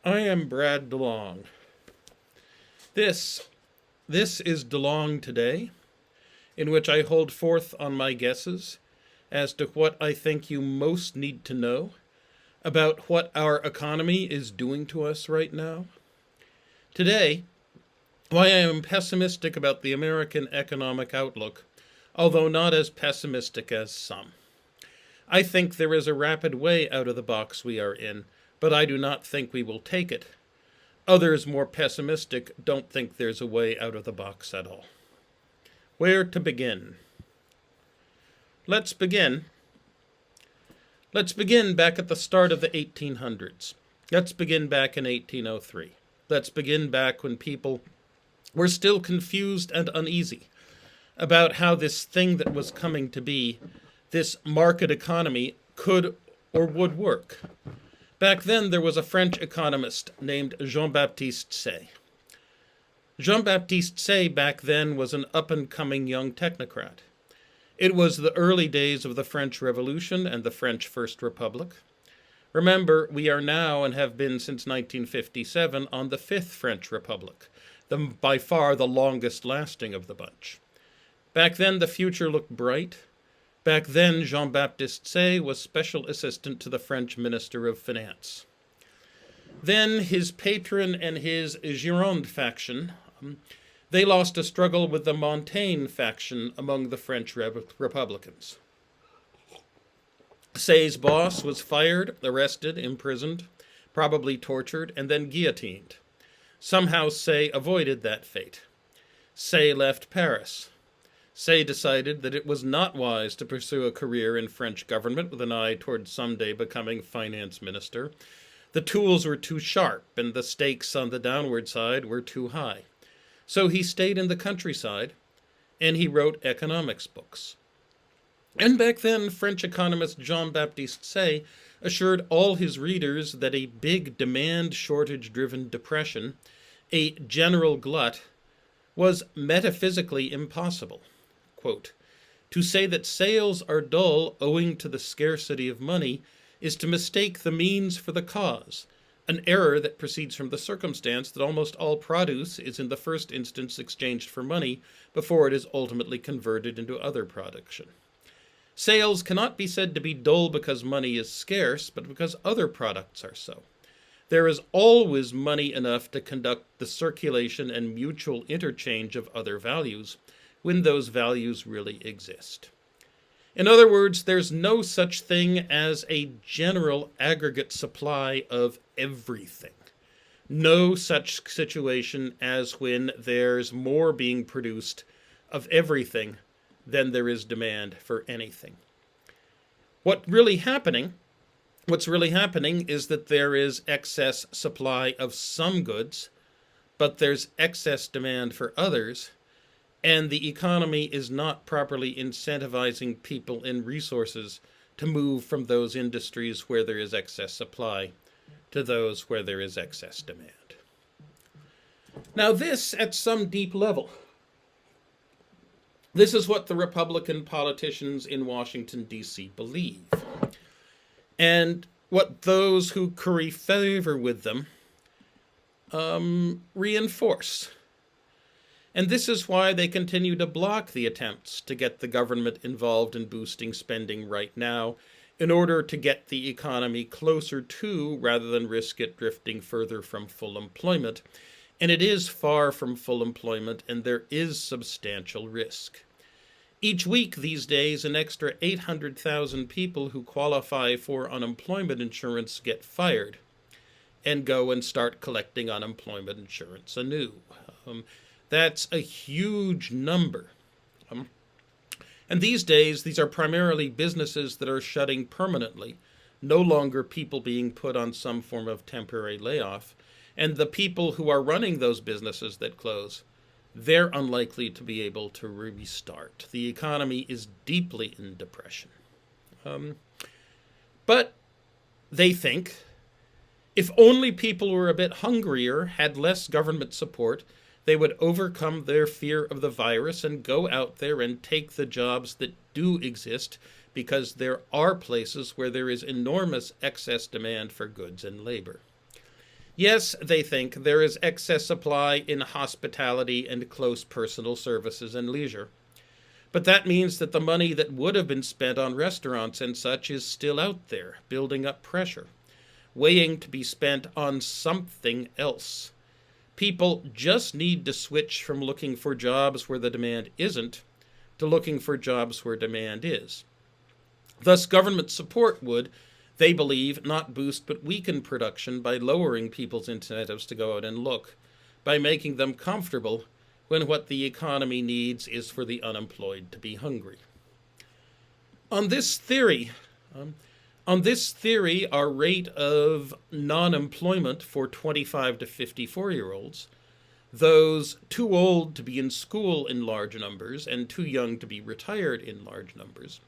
I am Brad DeLong. This is DeLongToday, in which I hold forth on my guesses as to what I think you most need to know about what our economy is doing to us right now. Today, why I am pessimistic about the American economic outlook, although not as pessimistic as some. I think there is a rapid way out of the box we are in, but I do not think we will take it. Others, more pessimistic, don't think there's a way out of the box at all. Where to begin? Let's begin back at the start of the 1800s. Let's begin back in 1803. Let's begin back when people were still confused and uneasy about how this thing that was coming to be, this market economy, could or would work. Back then, there was a French economist named Jean-Baptiste Say. Jean-Baptiste Say back then was an up-and-coming young technocrat. It was the early days of the French Revolution and the French First Republic. Remember, we are now and have been since 1957 on the Fifth French Republic, by far the longest lasting of the bunch. Back then, the future looked bright. Back then, Jean-Baptiste Say was special assistant to the French Minister of Finance. Then his patron and his Gironde faction, they lost a struggle with the Montaigne faction among the French Republicans. Say's boss was fired, arrested, imprisoned, probably tortured, and then guillotined. Somehow Say avoided that fate. Say left Paris. Say decided that it was not wise to pursue a career in French government with an eye toward someday becoming finance minister. The tools were too sharp, and the stakes on the downward side were too high. So he stayed in the countryside, and he wrote economics books. And back then, French economist Jean-Baptiste Say assured all his readers that a big demand shortage-driven depression, a general glut, was metaphysically impossible. Quote, "To say that sales are dull owing to the scarcity of money is to mistake the means for the cause, an error that proceeds from the circumstance that almost all produce is in the first instance exchanged for money before it is ultimately converted into other production. Sales cannot be said to be dull because money is scarce, but because other products are so. There is always money enough to conduct the circulation and mutual interchange of other values, when those values really exist. In other words, there's no such thing as a general aggregate supply of everything. No such situation as when there's more being produced of everything than there is demand for anything. What's really happening is that there is excess supply of some goods, but there's excess demand for others, and the economy is not properly incentivizing people and resources to move from those industries where there is excess supply to those where there is excess demand. Now this, at some deep level, this is what the Republican politicians in Washington, D.C. believe, and what those who curry favor with them reinforce. And this is why they continue to block the attempts to get the government involved in boosting spending right now in order to get the economy closer to, rather than risk it drifting further from full employment. And it is far from full employment, and there is substantial risk. Each week these days, an extra 800,000 people who qualify for unemployment insurance get fired and go and start collecting unemployment insurance anew. That's a huge number. And these days, these are primarily businesses that are shutting permanently, no longer people being put on some form of temporary layoff. And the people who are running those businesses that close, they're unlikely to be able to restart. The economy is deeply in depression. But they think if only people were a bit hungrier, had less government support, they would overcome their fear of the virus and go out there and take the jobs that do exist, because there are places where there is enormous excess demand for goods and labor. Yes, they think there is excess supply in hospitality and close personal services and leisure. But that means that the money that would have been spent on restaurants and such is still out there, building up pressure, waiting to be spent on something else. People just need to switch from looking for jobs where the demand isn't to looking for jobs where demand is. Thus, government support would, they believe, not boost but weaken production by lowering people's incentives to go out and look, by making them comfortable when what the economy needs is for the unemployed to be hungry. On this theory, our rate of non-employment for 25 to 54-year-olds, those too old to be in school in large numbers and too young to be retired in large numbers,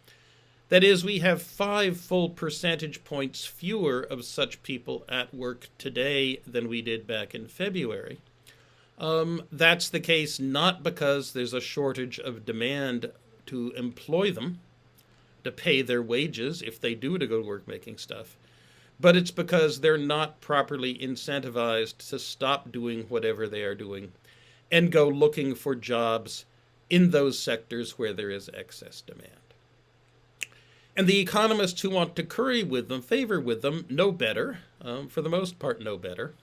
that is, we have 5 full percentage points fewer of such people at work today than we did back in February. That's the case not because there's a shortage of demand to employ them, to pay their wages if they do to go to work making stuff, but it's because they're not properly incentivized to stop doing whatever they are doing and go looking for jobs in those sectors where there is excess demand. And the economists who want to curry with them, favor with them, know better, for the most part know better.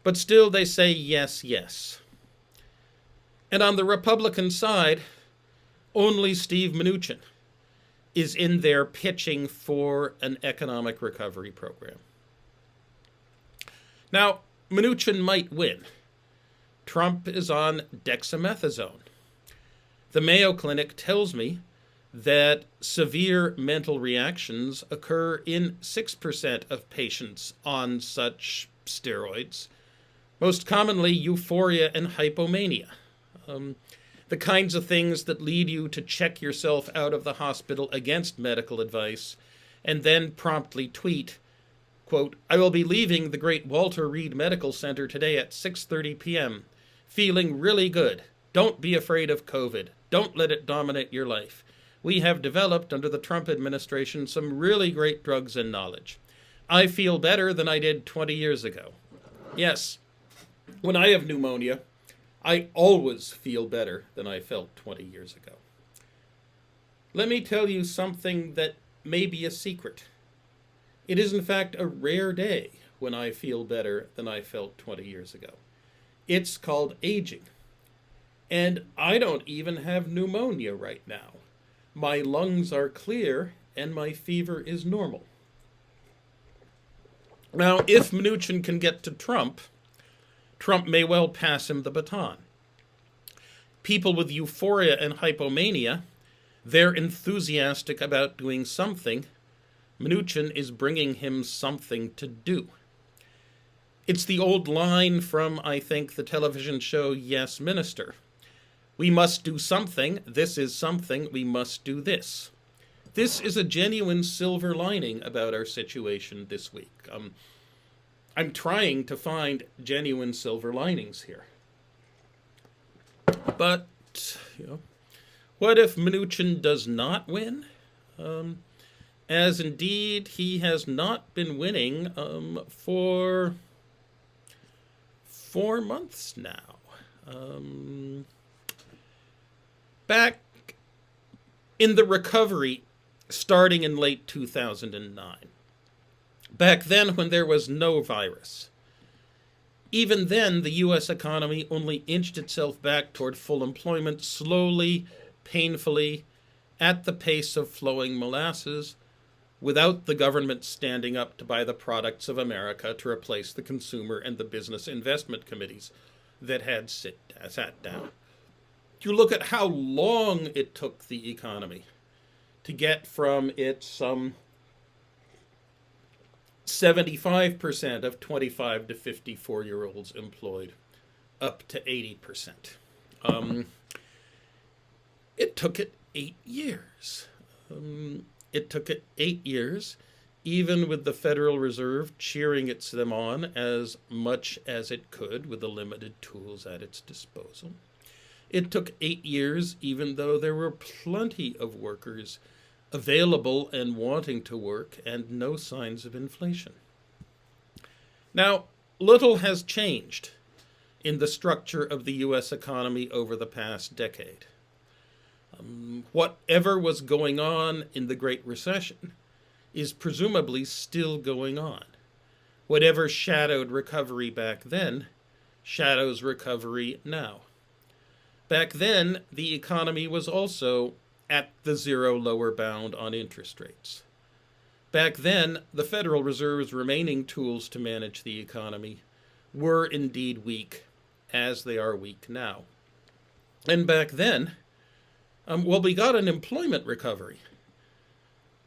But still they say yes, yes. And on the Republican side, only Steve Mnuchin is in there pitching for an economic recovery program. Now, Mnuchin might win. Trump is on dexamethasone. The Mayo Clinic tells me that severe mental reactions occur in 6% of patients on such steroids, most commonly euphoria and hypomania, the kinds of things that lead you to check yourself out of the hospital against medical advice and then promptly tweet, quote, "I will be leaving the great Walter Reed Medical Center today at 6:30 p.m., feeling really good. Don't be afraid of COVID. Don't let it dominate your life. We have developed under the Trump administration some really great drugs and knowledge. I feel better than I did 20 years ago." Yes, when I have pneumonia, I always feel better than I felt 20 years ago. Let me tell you something that may be a secret. It is in fact a rare day when I feel better than I felt 20 years ago. It's called aging. And I don't even have pneumonia right now. My lungs are clear and my fever is normal. Now, if Mnuchin can get to Trump, Trump may well pass him the baton. People with euphoria and hypomania, they're enthusiastic about doing something. Mnuchin is bringing him something to do. It's the old line from, I think, the television show Yes, Minister. We must do something. This is something. We must do this. This is a genuine silver lining about our situation this week. I'm trying to find genuine silver linings here. But, what if Mnuchin does not win? As indeed he has not been winning for 4 months now. Back in the recovery starting in late 2009, back then when there was no virus, even then the U.S. economy only inched itself back toward full employment slowly, painfully, at the pace of flowing molasses, without the government standing up to buy the products of America to replace the consumer and the business investment committees that had sat down. You look at how long it took the economy to get from its 75% of 25 to 54-year-olds employed up to 80%. It took it 8 years. It took it 8 years, even with the Federal Reserve cheering them on as much as it could with the limited tools at its disposal. It took 8 years, even though there were plenty of workers available and wanting to work and no signs of inflation. Now, little has changed in the structure of the U.S. economy over the past decade. Whatever was going on in the Great Recession is presumably still going on. Whatever shadowed recovery back then shadows recovery now. Back then, the economy was also at the zero lower bound on interest rates. Back then, the Federal Reserve's remaining tools to manage the economy were indeed weak, as they are weak now. And back then, we got an employment recovery.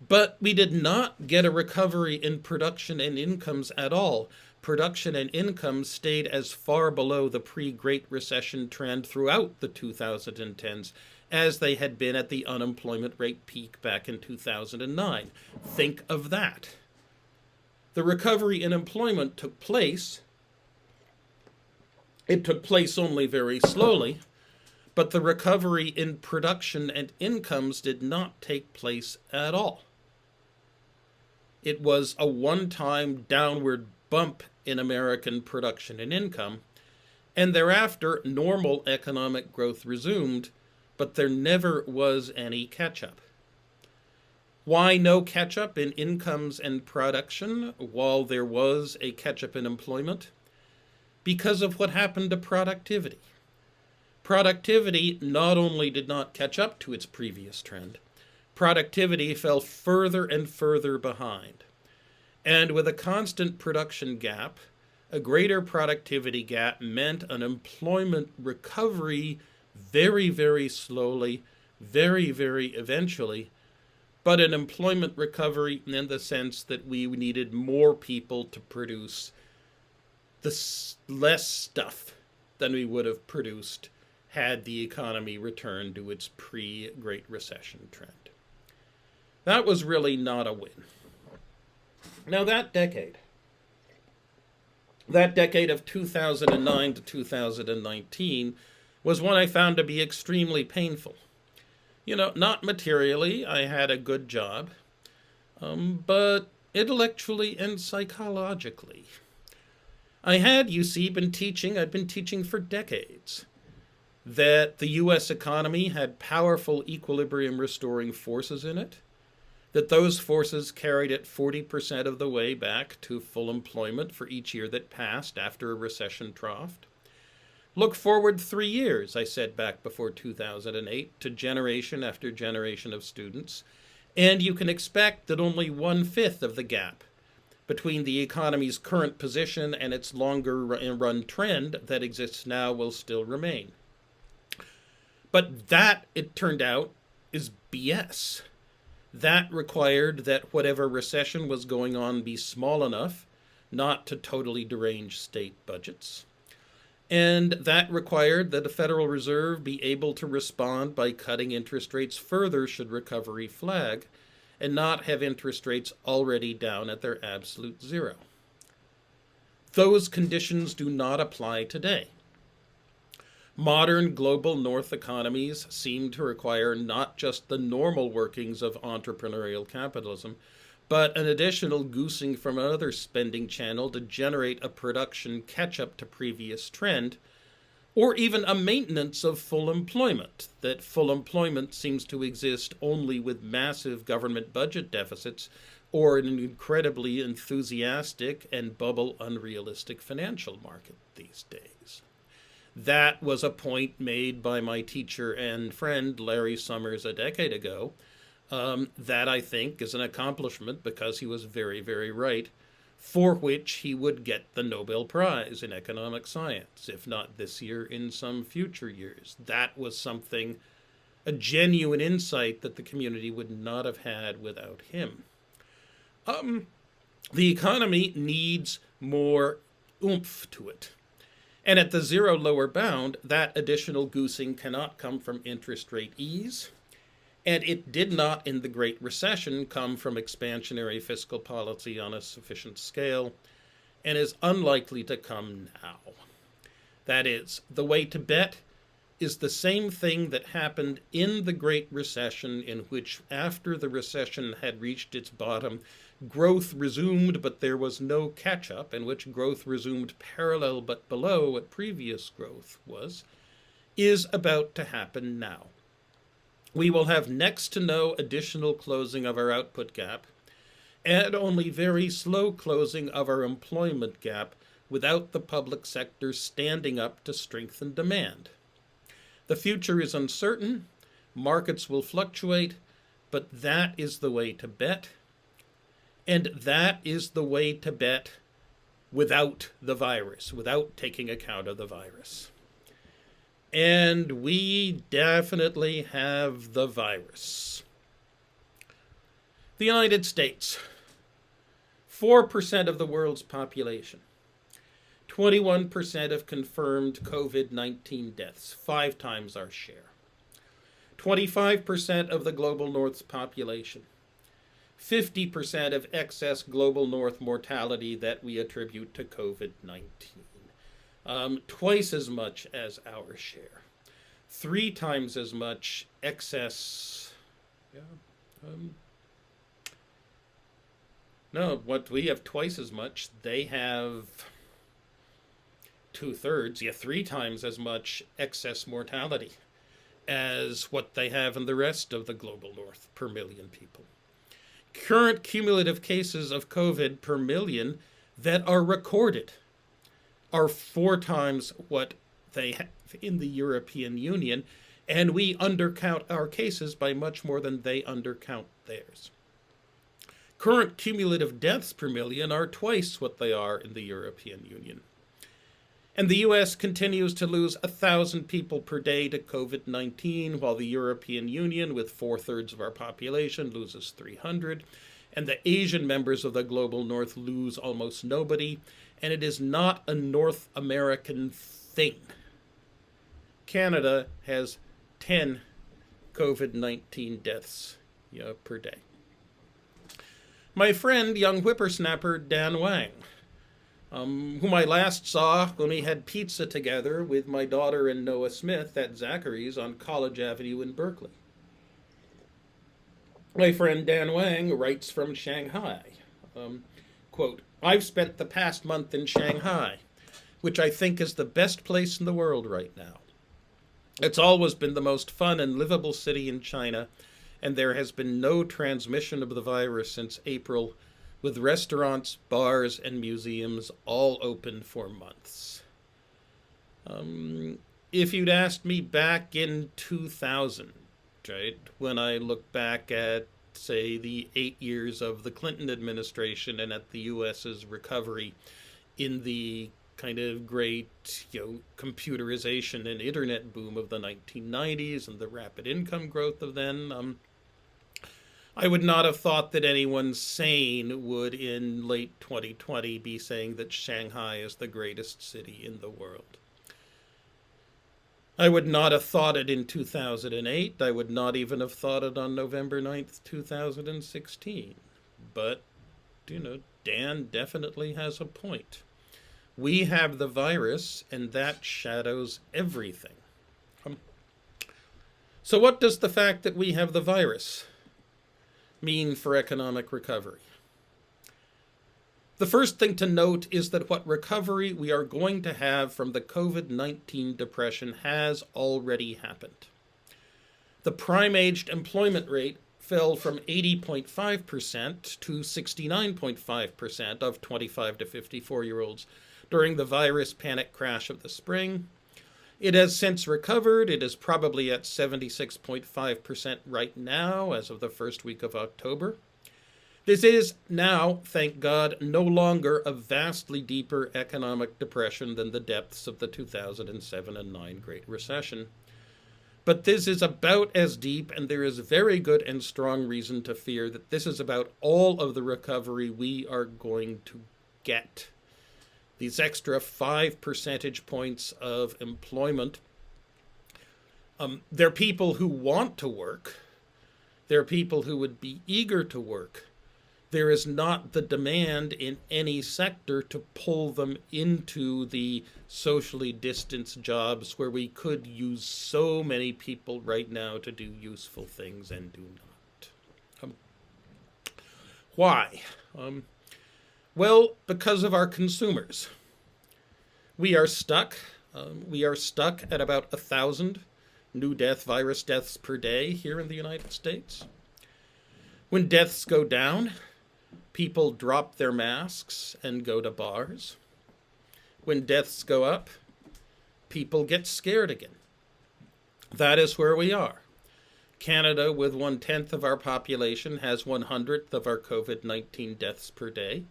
But we did not get a recovery in production and incomes at all. Production and incomes stayed as far below the pre-Great Recession trend throughout the 2010s as they had been at the unemployment rate peak back in 2009. Think of that. The recovery in employment took place. It took place only very slowly, but the recovery in production and incomes did not take place at all. It was a one-time downward bump in American production and income, and thereafter normal economic growth resumed, but there never was any catch-up. Why no catch-up in incomes and production while there was a catch-up in employment? Because of what happened to productivity. Productivity not only did not catch up to its previous trend, productivity fell further and further behind. And with a constant production gap, a greater productivity gap meant an employment recovery very, very slowly, very, very eventually, but an employment recovery in the sense that we needed more people to produce less stuff than we would have produced had the economy returned to its pre-Great Recession trend. That was really not a win. Now that decade of 2009 to 2019, was one I found to be extremely painful. Not materially, I had a good job, but intellectually and psychologically. I had, been teaching, I'd been teaching for decades, that the U.S. economy had powerful equilibrium restoring forces in it, that those forces carried it 40% of the way back to full employment for each year that passed after a recession troughed. Look forward 3 years, I said back before 2008, to generation after generation of students, and you can expect that only 1/5 of the gap between the economy's current position and its longer run trend that exists now will still remain. But that, it turned out, is BS. That required that whatever recession was going on be small enough not to totally derange state budgets. And that required that the Federal Reserve be able to respond by cutting interest rates further should recovery flag, and not have interest rates already down at their absolute zero. Those conditions do not apply today. Modern global North economies seem to require not just the normal workings of entrepreneurial capitalism, but an additional goosing from another spending channel to generate a production catch-up to previous trend, or even a maintenance of full employment, that full employment seems to exist only with massive government budget deficits or an incredibly enthusiastic and bubble unrealistic financial market these days. That was a point made by my teacher and friend Larry Summers a decade ago. That, I think, is an accomplishment because he was very, very right, for which he would get the Nobel Prize in economic science, if not this year, in some future years. That was something, a genuine insight that the community would not have had without him. The economy needs more oomph to it. And at the zero lower bound, that additional goosing cannot come from interest rate ease. And it did not, in the Great Recession, come from expansionary fiscal policy on a sufficient scale, and is unlikely to come now. That is, the way to bet is the same thing that happened in the Great Recession, in which after the recession had reached its bottom, growth resumed, but there was no catch-up, in which growth resumed parallel but below what previous growth was, is about to happen now. We will have next to no additional closing of our output gap, and only very slow closing of our employment gap without the public sector standing up to strengthen demand. The future is uncertain, markets will fluctuate, but that is the way to bet. And that is the way to bet without the virus, without taking account of the virus. And we definitely have the virus. The United States, 4% of the world's population. 21% of confirmed COVID-19 deaths, 5 times our share. 25% of the global North's population. 50% of excess global North mortality that we attribute to COVID-19. Twice as much as our share. 3 times as much excess. No, what we have twice as much, they have 2/3, 3 times as much excess mortality as what they have in the rest of the global North per million people. Current cumulative cases of COVID per million that are recorded are 4 times what they have in the European Union, and we undercount our cases by much more than they undercount theirs. Current cumulative deaths per million are twice what they are in the European Union. And the US continues to lose 1,000 people per day to COVID-19, while the European Union, with 4/3 of our population, loses 300. And the Asian members of the global North lose almost nobody. And it is not a North American thing. Canada has 10 COVID-19 deaths per day. My friend, young whippersnapper Dan Wang, whom I last saw when we had pizza together with my daughter and Noah Smith at Zachary's on College Avenue in Berkeley. My friend Dan Wang writes from Shanghai, quote, "I've spent the past month in Shanghai, which I think is the best place in the world right now. It's always been the most fun and livable city in China, and there has been no transmission of the virus since April, with restaurants, bars, and museums all open for months." If you'd asked me back in 2000, right, when I look back at, say, the 8 years of the Clinton administration and at the U.S.'s recovery in the kind of great, computerization and internet boom of the 1990s and the rapid income growth of then, I would not have thought that anyone sane would, in late 2020, be saying that Shanghai is the greatest city in the world. I would not have thought it in 2008. I would not even have thought it on November 9th, 2016. But, Dan definitely has a point. We have the virus, and that shadows everything. So what does the fact that we have the virus mean for economic recovery? The first thing to note is that what recovery we are going to have from the COVID-19 depression has already happened. The prime-aged employment rate fell from 80.5% to 69.5% of 25 to 54-year-olds during the virus panic crash of the spring. It has since recovered. It is probably at 76.5% right now as of the first week of October. This is now, thank God, no longer a vastly deeper economic depression than the depths of the 2007 and 9 Great Recession. But this is about as deep, and there is very good and strong reason to fear that this is about all of the recovery we are going to get. These extra 5 percentage points of employment, they're people who want to work. They're people who would be eager to work. there is not the demand in any sector to pull them into the socially distanced jobs where we could use so many people right now to do useful things and do not. Why? Well, because of our consumers. We are stuck. We are stuck at about 1,000 new virus deaths per day here in the United States. When deaths go down, people drop their masks and go to bars. When deaths go up, people get scared again. That is where we are. Canada, with 1/10 of our population, has 1/100th of our COVID-19 deaths per day.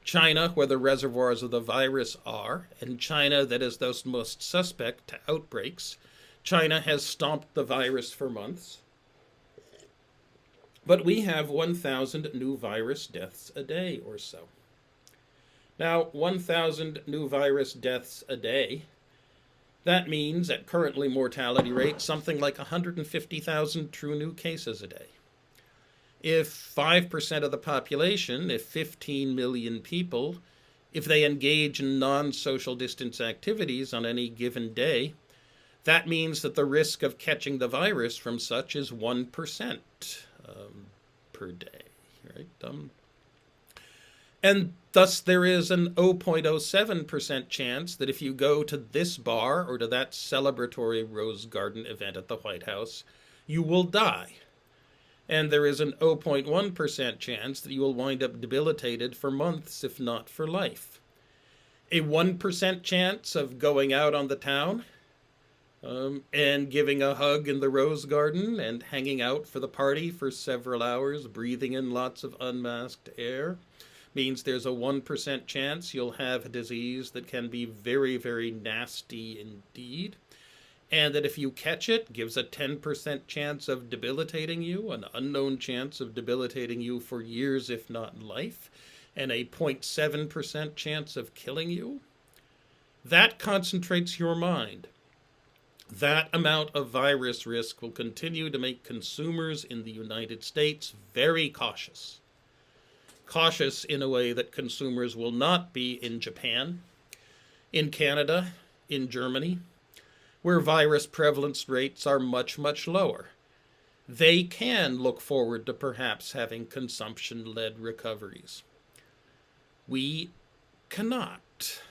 China, where the reservoirs of the virus are, and China, that is the most suspect to outbreaks, China has stomped the virus for months. But we have 1,000 new virus deaths a day or so. Now, 1,000 new virus deaths a day, that means at currently mortality rate something like 150,000 true new cases a day. If 5% of the population, if 15 million people, if they engage in non-social distance activities on any given day, that means that the risk of catching the virus from such is 1% per day, right? And thus there is an 0.07% chance that if you go to this bar or to that celebratory Rose Garden event at the White House, you will die. And there is an 0.1% chance that you will wind up debilitated for months, if not for life. A 1% chance of going out on the town and giving a hug in the Rose Garden and hanging out for the party for several hours, breathing in lots of unmasked air, means there's a 1% chance you'll have a disease that can be very, very nasty indeed. And that if you catch it, gives a 10% chance of debilitating you, an unknown chance of debilitating you for years, if not life, and a 0.7% chance of killing you. That concentrates your mind. That amount of virus risk will continue to make consumers in the United States very cautious. Cautious in a way that consumers will not be in Japan, in Canada, in Germany, where virus prevalence rates are much, much lower. They can look forward to perhaps having consumption-led recoveries. We cannot.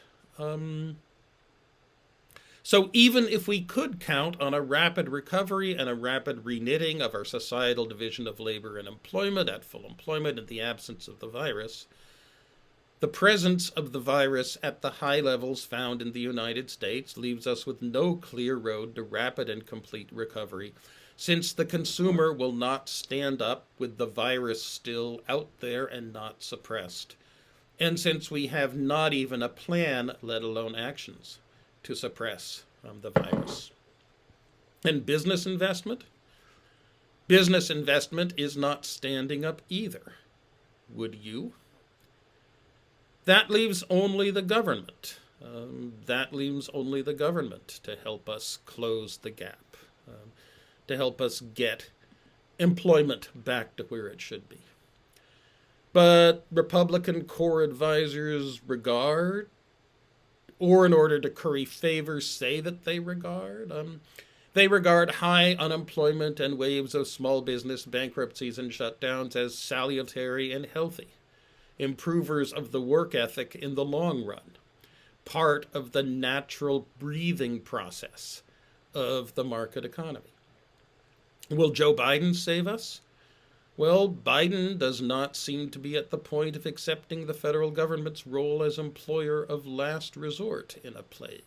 So even if we could count on a rapid recovery and a rapid reknitting of our societal division of labor and employment at full employment in the absence of the virus, the presence of the virus at the high levels found in the United States leaves us with no clear road to rapid and complete recovery, since the consumer will not stand up with the virus still out there and not suppressed, and since we have not even a plan, let alone actions, to suppress the virus. And business investment? Business investment is not standing up either. Would you? That leaves only the government. That leaves only the government to help us close the gap, to help us get employment back to where it should be. But Republican core advisors regard, or in order to curry favor, say that they regard high unemployment and waves of small business bankruptcies and shutdowns as salutary and healthy, improvers of the work ethic in the long run, part of the natural breathing process of the market economy. Will Joe Biden save us? Well, Biden does not seem to be at the point of accepting the federal government's role as employer of last resort in a plague.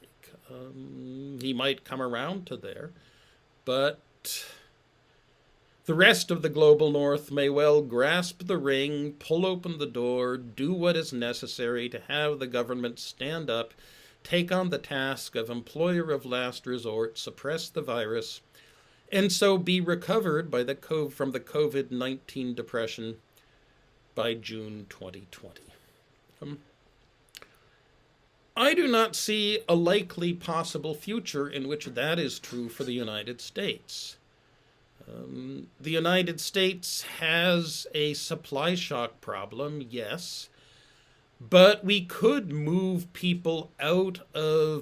He might come around to there, but the rest of the global north may well grasp the ring, pull open the door, do what is necessary to have the government stand up, take on the task of employer of last resort, suppress the virus, and so be recovered from the COVID-19 depression by June 2020. I do not see a likely possible future in which that is true for the United States. The United States has a supply shock problem, yes, but we could move people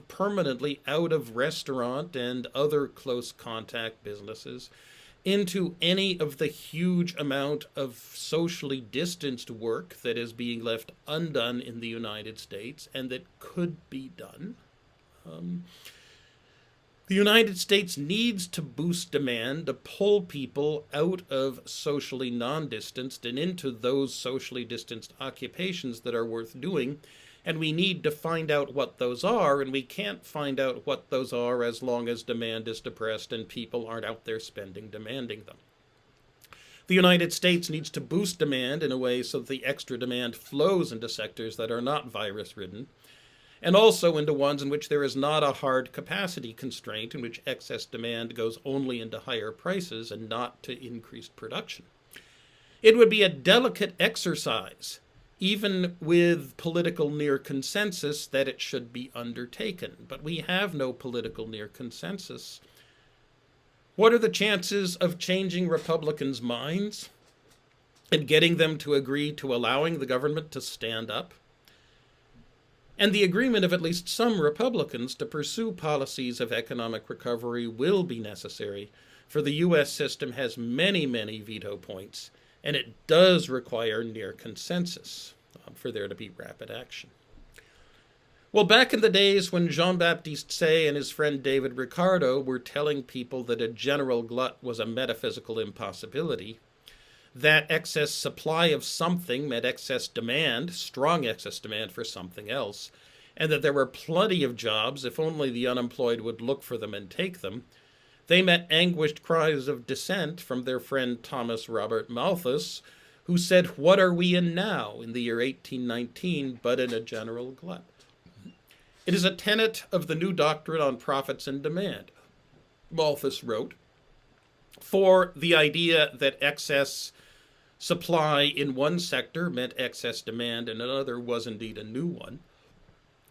permanently out of restaurant and other close contact businesses into any of the huge amount of socially distanced work that is being left undone in the United States and that could be done. The United States needs to boost demand to pull people out of socially non-distanced and into those socially distanced occupations that are worth doing. And we need to find out what those are, and we can't find out what those are as long as demand is depressed and people aren't out there demanding them. The United States needs to boost demand in a way so that the extra demand flows into sectors that are not virus-ridden, and also into ones in which there is not a hard capacity constraint, in which excess demand goes only into higher prices and not to increased production. It would be a delicate exercise, even with political near consensus, that it should be undertaken. But we have no political near consensus. What are the chances of changing Republicans' minds and getting them to agree to allowing the government to stand up? And the agreement of at least some Republicans to pursue policies of economic recovery will be necessary, for the U.S. system has many, many veto points, and it does require near consensus for there to be rapid action. Well, back in the days when Jean-Baptiste Say and his friend David Ricardo were telling people that a general glut was a metaphysical impossibility, that excess supply of something meant excess demand, strong excess demand for something else, and that there were plenty of jobs if only the unemployed would look for them and take them, they met anguished cries of dissent from their friend Thomas Robert Malthus, who said, "What are we in now, in the year 1819, but in a general glut?" It is a tenet of the new doctrine on profits and demand, Malthus wrote, for the idea that excess supply in one sector meant excess demand in another was indeed a new one.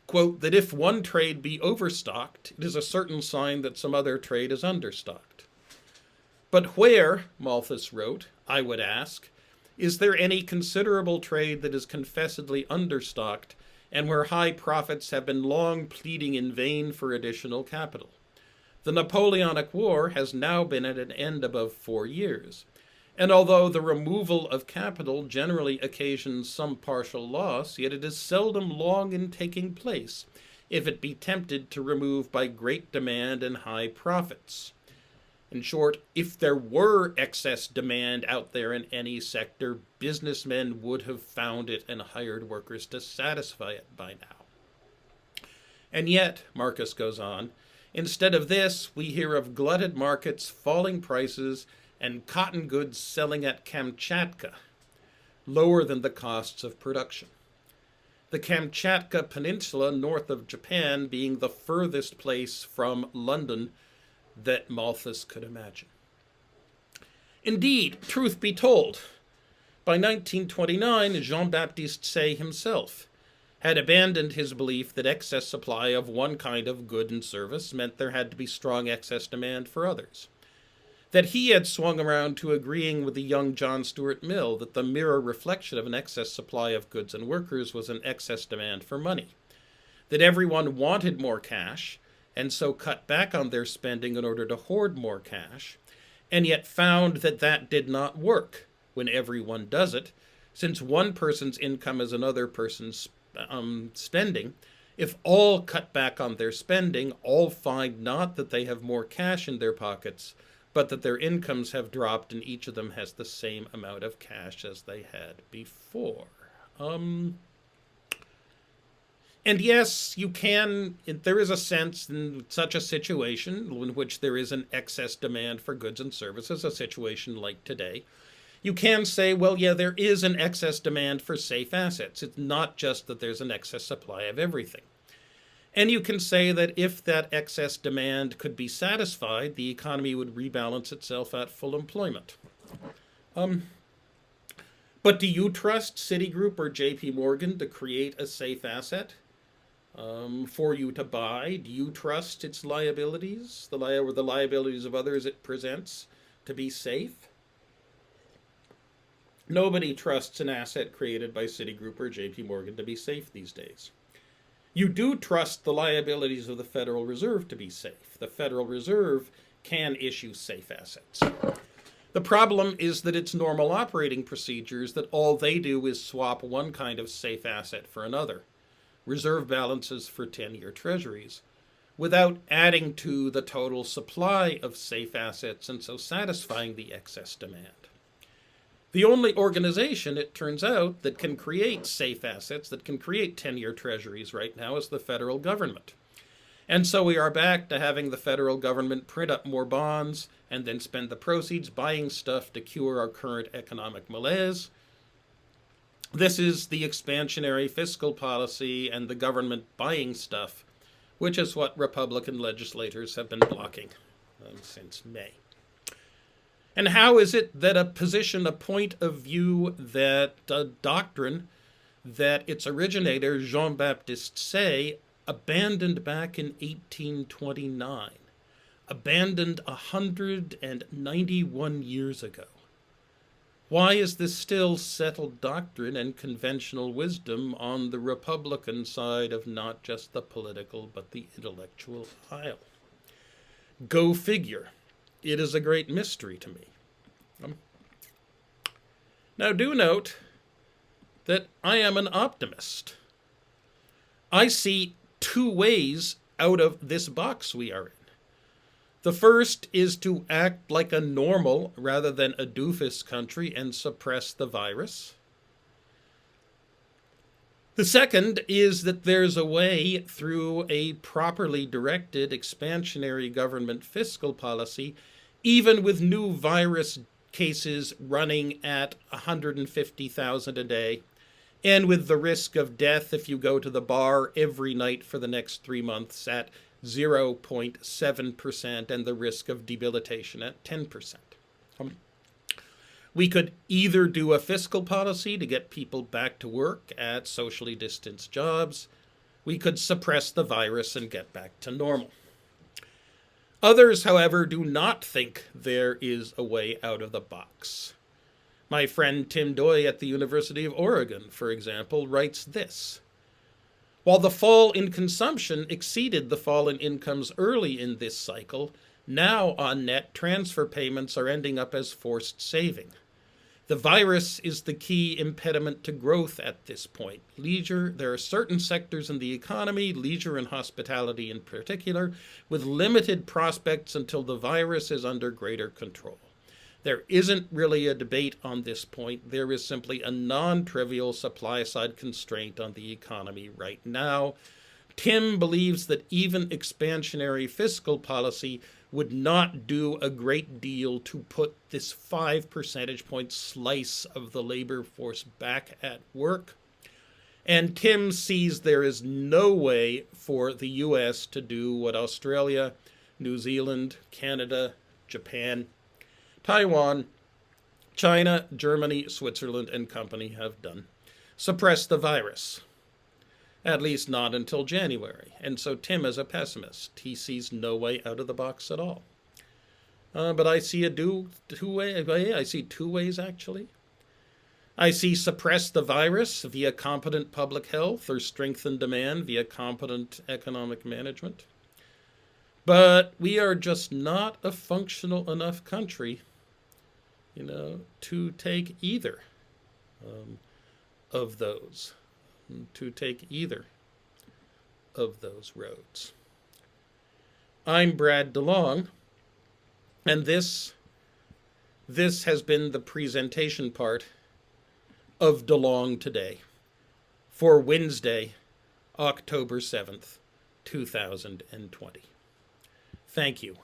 Quote, that if one trade be overstocked, it is a certain sign that some other trade is understocked. But where, Malthus wrote, I would ask, is there any considerable trade that is confessedly understocked, and where high profits have been long pleading in vain for additional capital? The Napoleonic War has now been at an end above 4 years, and although the removal of capital generally occasions some partial loss, yet it is seldom long in taking place, if it be tempted to remove by great demand and high profits. In short, if there were excess demand out there in any sector, businessmen would have found it and hired workers to satisfy it by now. And yet, Marcus goes on, instead of this, we hear of glutted markets, falling prices, and cotton goods selling at Kamchatka, lower than the costs of production. The Kamchatka Peninsula north of Japan being the furthest place from London that Malthus could imagine. Indeed, truth be told, by 1929, Jean-Baptiste Say himself had abandoned his belief that excess supply of one kind of good and service meant there had to be strong excess demand for others. That he had swung around to agreeing with the young John Stuart Mill that the mirror reflection of an excess supply of goods and workers was an excess demand for money. That everyone wanted more cash, and so cut back on their spending in order to hoard more cash, and yet found that that did not work when everyone does it, since one person's income is another person's spending. If all cut back on their spending, all find not that they have more cash in their pockets, but that their incomes have dropped and each of them has the same amount of cash as they had before. And yes, you can, there is a sense in such a situation in which there is an excess demand for goods and services, a situation like today. You can say, well, yeah, there is an excess demand for safe assets. It's not just that there's an excess supply of everything. And you can say that if that excess demand could be satisfied, the economy would rebalance itself at full employment. But do you trust Citigroup or JP Morgan to create a safe asset for you to buy? Do you trust its liabilities, the liabilities of others it presents, to be safe? Nobody trusts an asset created by Citigroup or JP Morgan to be safe these days. You do trust the liabilities of the Federal Reserve to be safe. The Federal Reserve can issue safe assets. The problem is that it's normal operating procedures that all they do is swap one kind of safe asset for another, reserve balances for 10-year treasuries, without adding to the total supply of safe assets and so satisfying the excess demand. The only organization, it turns out, that can create safe assets, that can create 10-year treasuries right now is the federal government. And so we are back to having the federal government print up more bonds and then spend the proceeds buying stuff to cure our current economic malaise. This is the expansionary fiscal policy and the government buying stuff, which is what Republican legislators have been blocking since May. And how is it that a position, a point of view, that a doctrine that its originator, Jean-Baptiste Say, abandoned back in 1829, abandoned 191 years ago? Why is this still settled doctrine and conventional wisdom on the Republican side of not just the political but the intellectual aisle? Go figure. It is a great mystery to me. Now do note that I am an optimist. I see two ways out of this box we are in. The first is to act like a normal rather than a doofus country and suppress the virus. The second is that there's a way through a properly directed expansionary government fiscal policy, even with new virus cases running at 150,000 a day, and with the risk of death if you go to the bar every night for the next 3 months at 0.7% and the risk of debilitation at 10%. We could either do a fiscal policy to get people back to work at socially distanced jobs. We could suppress the virus and get back to normal. Others, however, do not think there is a way out of the box. My friend Tim Doy at the University of Oregon, for example, writes this: while the fall in consumption exceeded the fall in incomes early in this cycle, now on net transfer payments are ending up as forced saving. The virus is the key impediment to growth at this point. There are certain sectors in the economy, leisure and hospitality in particular, with limited prospects until the virus is under greater control. There isn't really a debate on this point. There is simply a non-trivial supply-side constraint on the economy right now. Tim believes that even expansionary fiscal policy would not do a great deal to put this 5 percentage point slice of the labor force back at work. And Tim sees there is no way for the U.S. to do what Australia, New Zealand, Canada, Japan, Taiwan, China, Germany, Switzerland, and company have done: suppress the virus. At least not until January. And so Tim is a pessimist. He sees no way out of the box at all. But I see I see two ways, actually. I see suppress the virus via competent public health or strengthen demand via competent economic management. But we are just not a functional enough country, to take either of those. To take either of those roads. I'm Brad DeLong, and this has been the presentation part of DeLong Today for Wednesday, October 7th, 2020. Thank you.